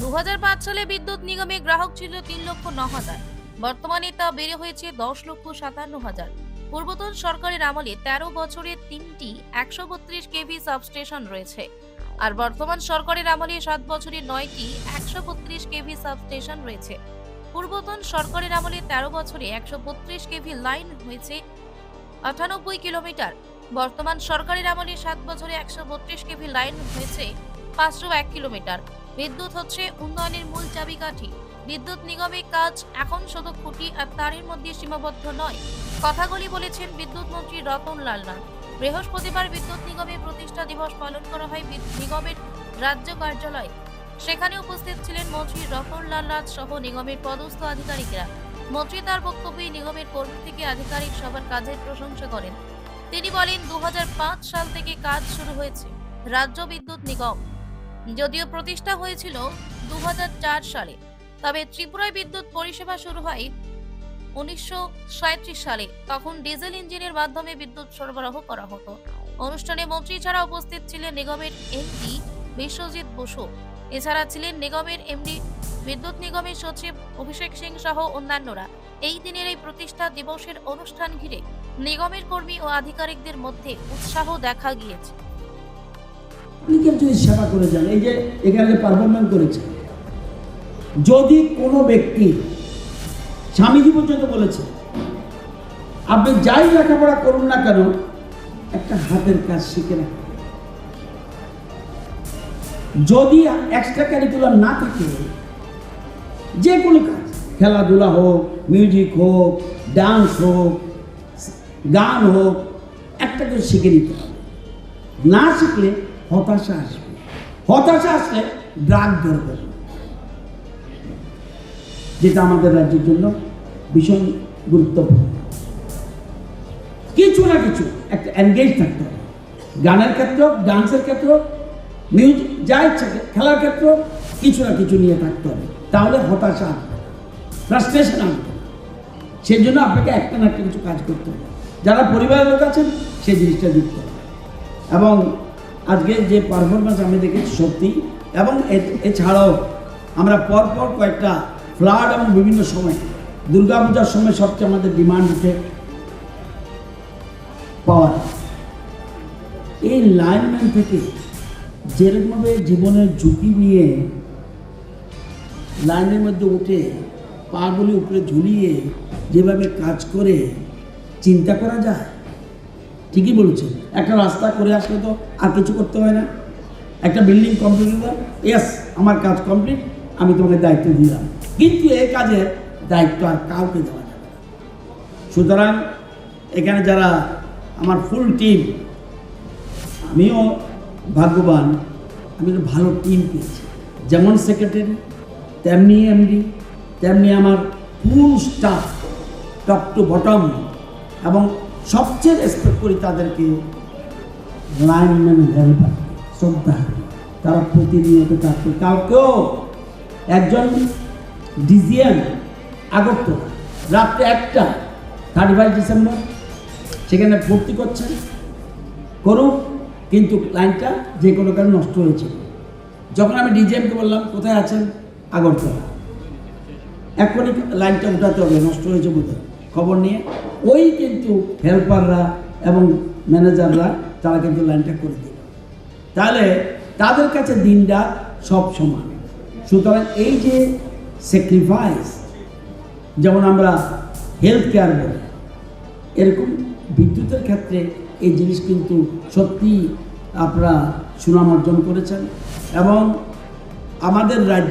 2005 সালে বিদ্যুৎ নিগমে গ্রাহক ছিল 3,09,000। বর্তমানে তা বেড়ে হয়েছে 10,57,000। পূর্বতন সরকারের আমলে 13 বছরে 3টি 132 কেভি সাবস্টেশন রয়েছে, আর বর্তমান সরকারের আমলে 7 বছরে 9টি 132 কেভি সাবস্টেশন রয়েছে। পূর্বতন সরকারের আমলে 13 বছরে 132 কেভি লাইন হয়েছে 98 কিলোমিটার। বর্তমান সরকারের আমলে 7 বছরে 132 কেভি লাইন হয়েছে 501 কিলোমিটার। বিদ্যুৎ হচ্ছে উন্নয়নের মূল চাবিকাঠি। বিদ্যুৎ নিগমের কাজ এখন শুধু খুঁটি আর তারের মধ্যে সীমাবদ্ধ নয়। কথাগুলি বলেছেন বিদ্যুৎ মন্ত্রী রতন লাল নাথ। বৃহস্পতিবার বিদ্যুৎ নিগমের প্রতিষ্ঠা দিবস পালন করা হয় নিগমের রাজ্য কার্যালয়ে। সেখানে উপস্থিত ছিলেন মন্ত্রী রতন লাল নাথ সহ নিগমের পদস্থ আধিকারিকরা। মন্ত্রী তার বক্তব্যে নিগমের কর্মী থেকে আধিকারিক সবার কাজের প্রশংসা করেন। তিনি বলেন, 2005 সাল থেকে কাজ শুরু হয়েছে রাজ্য বিদ্যুৎ নিগম। যদিও প্রতিষ্ঠা হয়েছিল 2004 সালে, তবে ত্রিপুরায় বিদ্যুৎ পরিষেবা শুরু হয় 1937 সালে। তখন ডিজেল ইঞ্জিনের মাধ্যমে বিদ্যুৎ সরবরাহ করা হতো। অনুষ্ঠানে মন্ত্রী ছাড়া উপস্থিত ছিলেন নিগমের এমডি বিশ্বজিৎ বসু। এছাড়া ছিলেন নিগমের এমডি, বিদ্যুৎ নিগমের সচিব অভিষেক সিং সহ অন্যান্যরা। এই দিনের এই প্রতিষ্ঠা দিবসের অনুষ্ঠান ঘিরে নিগমের কর্মী ও আধিকারিকদের মধ্যে উৎসাহ দেখা গিয়েছে। যদি সেবা করে যান, এই যে এখানে পারফরমেন্স করেছে, যদি কোনো ব্যক্তি, স্বামীজি পর্যন্ত বলেছে, আপনি যাই লেখাপড়া করুন না কেন, একটা হাতের কাজ শিখে রাখুন। যদি এক্সট্রা কারিকুলাম না থাকে, যে কোনো কাজ, খেলাধুলা হোক, মিউজিক হোক, ডান্স হোক, গান হোক, একটা কিছু শিখে নিতে হবে। না শিখলে হতাশা আসবে। হতাশা আসলে ড্রাগ ধরবে, যেটা আমাদের রাজ্যের জন্য ভীষণ গুরুত্বপূর্ণ। কিছু না কিছু একটা এনগেজ থাকতে হবে। গানের ক্ষেত্র, ডান্সের ক্ষেত্র, মিউজিক, যা ইচ্ছা, খেলার ক্ষেত্র, কিছু না কিছু নিয়ে থাকতে হবে। তাহলে হতাশা আসবে, ফ্রাস্ট্রেশন আসবে। সেই জন্য আপনাকে একটা না একটা কিছু কাজ করতে হবে। যারা পরিবারের লোক আছেন, সেই জিনিসটা দিতে হবে। এবং আজকে যে পারফরমেন্স আমি দেখেছি সত্যি, এবং এছাড়াও আমরা পরপর কয়েকটা ফ্লাড এবং বিভিন্ন সময়, দুর্গাপূজার সময় সবচেয়ে আমাদের ডিমান্ড উঠে পাওয়ার। এই লাইনম্যান থেকে যেরকমভাবে জীবনের ঝুঁকি নিয়ে লাইনের মধ্যে উঠে পাগুলি উপরে ঝুলিয়ে যেভাবে কাজ করে, চিন্তা করা যায়। ঠিকই বলেছেন, একটা রাস্তা করে আসলে তো আর কিছু করতে হয় না। একটা বিল্ডিং কমপ্লিট হলো, ইয়েস আমার কাজ কমপ্লিট, আমি তোমাকে দায়িত্ব দিলাম। কিন্তু এই কাজের দায়িত্ব আর কাউকে দেওয়া যাবে না। সুতরাং এখানে যারা আমার ফুল টিম, আমিও ভাগ্যবান, আমি একটা ভালো টিম পেয়েছি। যেমন সেক্রেটারি, তেমনি এমডি, তেমনি আমার full stop, top to bottom. এবং সবচেয়ে রেসপেক্ট করি তাদেরকে, লাইনম্যান হেল্পার, শ্রদ্ধা। তারা প্রতিনিয়ত কাজ করে। কালকেও একজন ডিজিএম আগরতলা রাত্রে 1টা 31 ডিসেম্বর সেখানে ভর্তি করছেন, করুক, কিন্তু লাইনটা যে কোনো কারণে নষ্ট হয়েছে। যখন আমি ডিজিএমকে বললাম কোথায় আছেন, আগরতলা, এখনই লাইনটা উঠাতে হবে, নষ্ট হয়েছে বোধহয়, খবর নিয়ে ওই কিন্তু হেল্পাররা এবং ম্যানেজাররা তারা কিন্তু লাইনটা করে দিল। তাহলে তাদের কাছে দিনটা সব সমান। সুতরাং এই যে স্যাক্রিফাইস, যেমন আমরা হেলথ কেয়ার বলি, এরকম বিদ্যুতের ক্ষেত্রে এই জিনিস কিন্তু সত্যি আপনারা সুনাম অর্জন করেছেন। এবং আমাদের রাজ্য